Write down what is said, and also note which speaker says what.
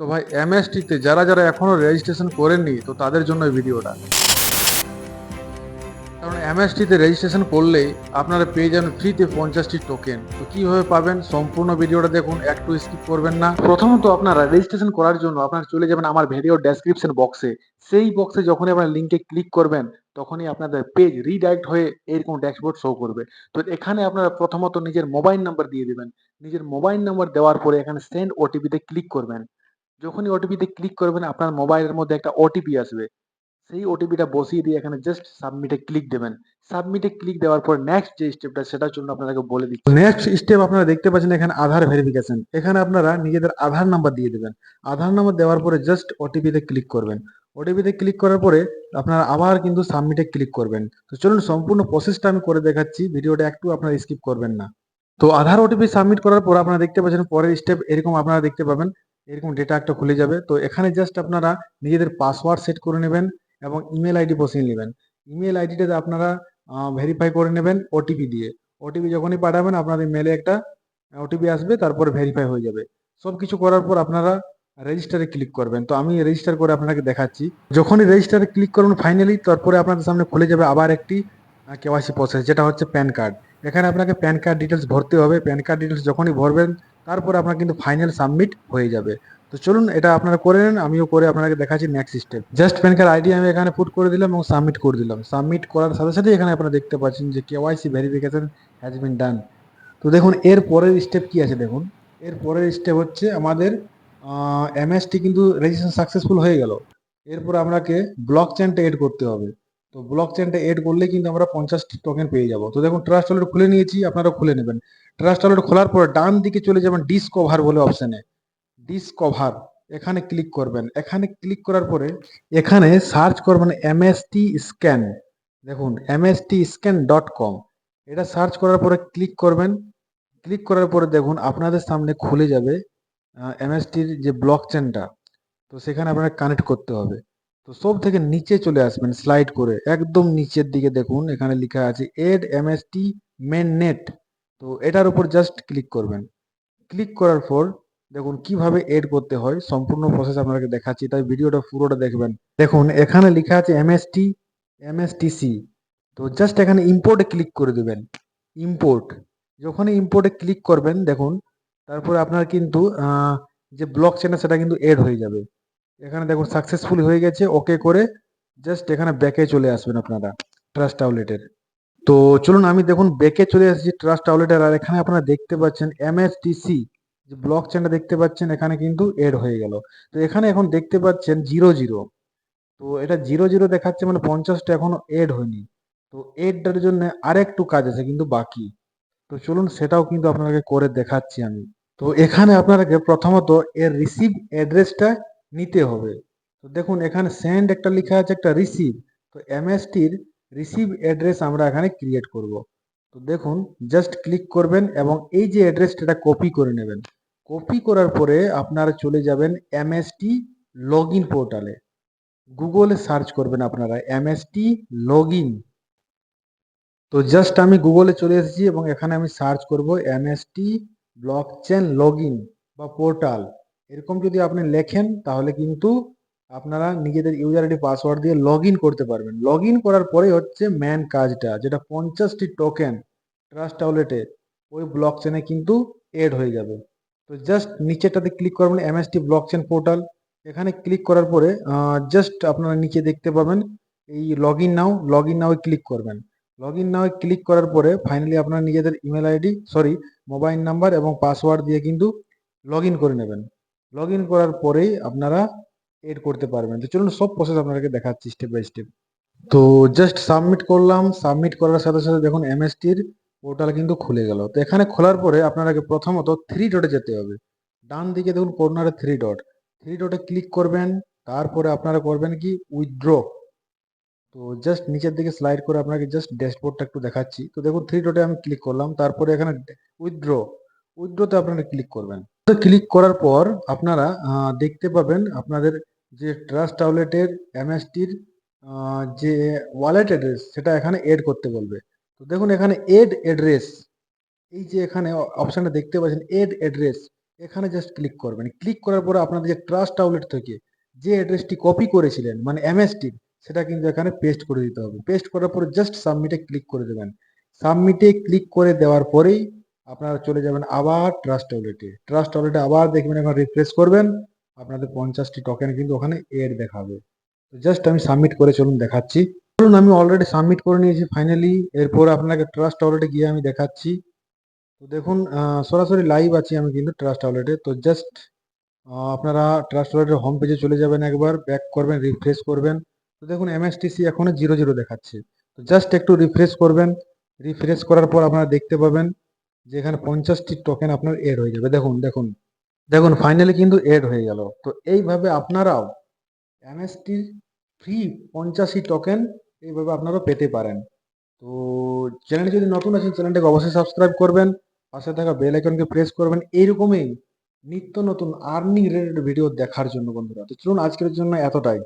Speaker 1: তো ভাই এমএসটিতে যারা যারা এখনো রেজিস্ট্রেশন করেননি তো তাদের জন্য এই ভিডিওটা। কারণ এমএসটিতে রেজিস্ট্রেশন করলেই আপনারা পেয়ে যাবেন ফ্রিতে 50টি টোকেন। তো কিভাবে পাবেন সম্পূর্ণ ভিডিওটা দেখুন, একটু স্কিপ করবেন না। প্রথমত আপনারা রেজিস্ট্রেশন করার জন্য আপনারা চলে যাবেন আমার ভিডিও ডেসক্রিপশন বক্সে। সেই বক্সে যখনই আপনারা লিঙ্কে ক্লিক করবেন তখনই আপনাদের পেজ রিডাইরেক্ট হয়ে এরকম ড্যাশবোর্ড শো করবে। তো এখানে আপনারা প্রথমত নিজের মোবাইল নাম্বার দিয়ে দেবেন। নিজের মোবাইল নাম্বার দেওয়ার পরে এখানে সেন্ড ওটিপিতে ক্লিক করবেন। যখনই ওটিপিতে ক্লিক করবেন আপনার মোবাইলের মধ্যে একটা ওটিপি আসবে। সেই ওটিপিটা বসিয়ে দিয়ে এখানে জাস্ট সাবমিটে ক্লিক দেবেন। সাবমিটে ক্লিক দেওয়ার পর নেক্সট যে স্টেপটা সেটার জন্য আপনাদেরকে বলে দিচ্ছি। নেক্সট স্টেপ আপনারা দেখতে পাচ্ছেন এখানে আধার ভেরিফিকেশন। এখানে আপনারা নিজেদের আধার নাম্বার দিয়ে দেবেন। আধার নাম্বার দেওয়ার পরে জাস্ট ওটিপিতে ক্লিক করবেন। ওটিপিতে ক্লিক করার পরে আপনারা আবার কিন্তু সাবমিটে ক্লিক করবেন। তো চলুন সম্পূর্ণ প্রসেসটা আমি করে দেখাচ্ছি, ভিডিওটা একটু আপনারা স্কিপ করবেন না। তো আধার ওটিপি সাবমিট করার পর আপনারা দেখতে পাচ্ছেন পরের স্টেপ এরকম আপনারা দেখতে পাবেন। এরকম ডেটা একটা খুলে যাবে। তো এখানে জাস্ট আপনারা নিজেদের পাসওয়ার্ড সেট করে নেবেন এবং ইমেল আইডি বসিয়ে নেবেন। ইমেল আইডিটাতে আপনারা ভেরিফাই করে নেবেন ওটিপি দিয়ে। ওটিপি যখনই পাঠাবেন আপনাদের মেলে একটা ওটিপি আসবে, তারপর ভেরিফাই হয়ে যাবে। সব কিছু করার পর আপনারা রেজিস্টারে ক্লিক করবেন। তো আমি রেজিস্টার করে আপনাকে দেখাচ্ছি। যখনই রেজিস্টারে ক্লিক করবেন ফাইনালি, তারপরে আপনাদের সামনে খুলে যাবে আবার একটি কেওয়াইসি প্রসেস, যেটা হচ্ছে প্যান কার্ড। এখানে আপনাকে প্যান কার্ড ডিটেলস ভরতে হবে। প্যান কার্ড ডিটেলস যখনই ভরবেন তারপরে আপনার কিন্তু ফাইনাল সাবমিট হয়ে যাবে। তো চলুন এটা আপনারা করে নেন, আমিও করে আপনাকে দেখাচ্ছি next step. Just pan card ID আমি এখানে পুট করে দিলাম এবং সাবমিট করে দিলাম। সাবমিট করার সাথে সাথে এখানে আপনারা দেখতে পাচ্ছেন যে কেওয়াইসি ভেরিফিকেশন হ্যাজ বিন ডান। তো দেখুন এর পরের স্টেপ কি আছে দেখুন। এর পরের স্টেপ হচ্ছে আমাদের এমএসটি কিন্তু রেজিস্ট্রেশন সাকসেসফুল হয়ে গেল। এরপর আপনাকে ব্লক চেনটা এড করতে হবে। তো ব্লক চেনটা এড করলে কিন্তু আমরা 50টি টোকেন পেয়ে যাব। তো দেখুন ট্রাস্ট ওয়ালেট খুলে নিয়েছি, আপনারা খুলে নেবেন। ট্রাস্ট ওয়ালেট খোলার পর ডান দিকে চলে যাবেন ডিসকভার বলে অপশনে। ডিসকভার এখানে ক্লিক করবেন। এখানে ক্লিক করার পরে এখানে সার্চ করবেন এমএসটি স্ক্যান। দেখুন mstscan.com, এটা সার্চ করার পরে ক্লিক করবেন। ক্লিক করার পরে দেখুন আপনাদের সামনে খুলে যাবে এমএসটির যে ব্লক চেনটা। তো সেখানে আপনাকে কানেক্ট করতে হবে। তো সব থেকে নিচে চলে আসবেন স্লাইড করে একদম নিচের দিকে, দেখুন এখানে লেখা আছে এড এমএসটি মেন নেট। তো এটার উপর জাস্ট ক্লিক করবেন। ক্লিক করার পর দেখুন কিভাবে এড করতে হয় সম্পূর্ণ প্রসেস আপনাকে দেখাচ্ছি, তাই ভিডিওটা পুরোটা দেখবেন। দেখুন এখানে লেখা আছে এমএসটি এমএসটিসি। তো জাস্ট এখানে ইম্পোর্টে ক্লিক করে দেবেন। ইম্পোর্ট, যখনই ইম্পোর্টে ক্লিক করবেন দেখুন তারপরে আপনার কিন্তু যে ব্লক চেনটা সেটা কিন্তু এড হয়ে যাবে। এখানে দেখুন সাকসেসফুল হয়ে গেছে, ওকে করে জাস্ট এখানে ব্যাকে চলে আসবেন আপনারা ট্রাস্ট আউটলেটের। তো চলুন আমি দেখুন ব্যাকে চলে এসেছি ট্রাস্ট আউটলেটের, আর এখানে আপনারা দেখতে পাচ্ছেন এমএসটিসি যে ব্লক চেনটা দেখতে পাচ্ছেন এখানে কিন্তু এড হয়ে গেল। তো এখানে এখন দেখতে পাচ্ছেন 00। তো এটা 00 দেখাচ্ছে মানে 50টা এখনো এড হয়নি। তো এডটার জন্য আরেকটু কাজ আছে কিন্তু বাকি। তো চলুন সেটাও কিন্তু আপনাকে করে দেখাচ্ছি আমি। তো এখানে আপনাকে প্রথমত এর রিসিভ অ্যাড্রেসটা নিতে হবে। তো দেখুন এখানে সেন্ড একটা লেখা আছে, একটা রিসিভ। তো এমএসটির রিসিভ অ্যাড্রেস আমরা এখানে ক্রিয়েট করব। তো দেখুন জাস্ট ক্লিক করবেন এবং এই যে অ্যাড্রেসটা এটা কপি করে নেবেন। কপি করার পরে আপনারা চলে যাবেন এমএসটি লগ ইন পোর্টালে। গুগলে সার্চ করবেন আপনারা এমএসটি লগ ইন। তো জাস্ট আমি গুগলে চলে এসেছি এবং এখানে আমি সার্চ করব এমএসটি ব্লকচেন লগ ইন বা পোর্টাল। এরকম যদি আপনি লেখেন তাহলে কিন্তু আপনারা নিজেদের ইউজার আইডি পাসওয়ার্ড দিয়ে লগ ইন করতে পারবেন। লগ ইন করার পরে হচ্ছে মেন কাজটা, যেটা 50টি টোকেন ট্রাস্ট আউটলেটে ওই ব্লক চেনে কিন্তু এড হয়ে যাবে। তো জাস্ট নিচেটাতে ক্লিক করবেন এমএসটি ব্লকচেন পোর্টাল। এখানে ক্লিক করার পরে জাস্ট আপনারা নিচে দেখতে পাবেন এই লগ ইন নাও ক্লিক করবেন। লগ ইন নাও ক্লিক করার পরে ফাইনালি আপনারা নিজেদের ইমেল আইডি মোবাইল নাম্বার এবং পাসওয়ার্ড দিয়ে কিন্তু লগ ইন করে নেবেন। লগ ইন করার পরেই আপনারা এড করতে পারবেন। তো চলুন সব প্রসেস আপনাদেরকে দেখাচ্ছি স্টেপ বাই স্টেপ। তো জাস্ট সাবমিট করলাম। সাবমিট করার সাথে সাথে দেখুন এমএসটির পোর্টাল কিন্তু খুলে গেল। তো এখানে খোলার পরে আপনাকে প্রথমত থ্রি ডটে যেতে হবে। ডান দিকে দেখুন কর্নারে থ্রি ডট, থ্রি ডটে ক্লিক করবেন। তারপরে আপনারা করবেন কি উইথড্র। তো জাস্ট নিচের দিকে স্লাইড করে আপনাকে জাস্ট ড্যাশবোর্ডটা একটু দেখাচ্ছি। তো দেখুন থ্রি ডটে আমি ক্লিক করলাম, তারপরে এখানে উইথড্র, উইথড্রতে আপনারা ক্লিক করবেন। তো ক্লিক করার পর আপনারা দেখতে পাবেন আপনাদের যে ট্রাস্ট আউটলেটের এমএসটির যে ওয়ালেট অ্যাড্রেস সেটা এখানে এড করতে বলবে। তো দেখুন এখানে এড অ্যাড্রেস, এই যে এখানে অপশনটা দেখতে পাচ্ছেন এড অ্যাড্রেস, এখানে জাস্ট ক্লিক করবেন। ক্লিক করার পরে আপনাদের যে ট্রাস্ট আউটলেট থেকে যে অ্যাড্রেসটি কপি করেছিলেন মানে এমএসটি, সেটা কিন্তু এখানে পেস্ট করে দিতে হবে। পেস্ট করার পরে জাস্ট সাবমিটে ক্লিক করে দেবেন। সাবমিটে ক্লিক করে দেওয়ার পরেই আপনারা চলে যাবেন আবার ট্রাস্ট আউটলেটে। ট্রাস্ট আউটলেটে আবার দেখবেন, এখন রিফ্রেশ করবেন, আপনাদের 50টি টোকেন কিন্তু ওখানে এড দেখাবে। তো জাস্ট আমি সাবমিট করে চলুন দেখাচ্ছি। ধরুন আমি অলরেডি সাবমিট করে নিয়েছি ফাইনালি। এরপর আপনাকে ট্রাস্ট আউটলেটে গিয়ে আমি দেখাচ্ছি। তো দেখুন সরাসরি লাইভ আছি আমি কিন্তু ট্রাস্ট আউটলেটে। তো জাস্ট আপনারা ট্রাস্ট ওয়ালেটের হোম পেজে চলে যাবেন, একবার ব্যাক করবেন, রিফ্রেশ করবেন। তো দেখুন এমএসটিসি এখনো 0 0 দেখাচ্ছে। তো জাস্ট একটু রিফ্রেশ করবেন। রিফ্রেশ করার পর আপনারা দেখতে পাবেন যে এখানে 50টি টোকেন আপনার এড হয়ে যাবে। দেখুন দেখুন দেখুন ফাইনালি কিন্তু এড হয়ে গেল। তো এইভাবে আপনারাও এমএসটির ফ্রি 50 টোকেন এইভাবে আপনারা পেতে পারেন। তো চ্যানেলে যদি নতুন আছেন চ্যানেলটাকে অবশ্যই সাবস্ক্রাইব করবেন, পাশে থাকা বেল আইকনকে প্রেস করবেন এইরকমই নিত্য নতুন আর্নিং রিলেটেড ভিডিও দেখার জন্য বন্ধুরা। তো চলুন আজকের জন্য এতটাই।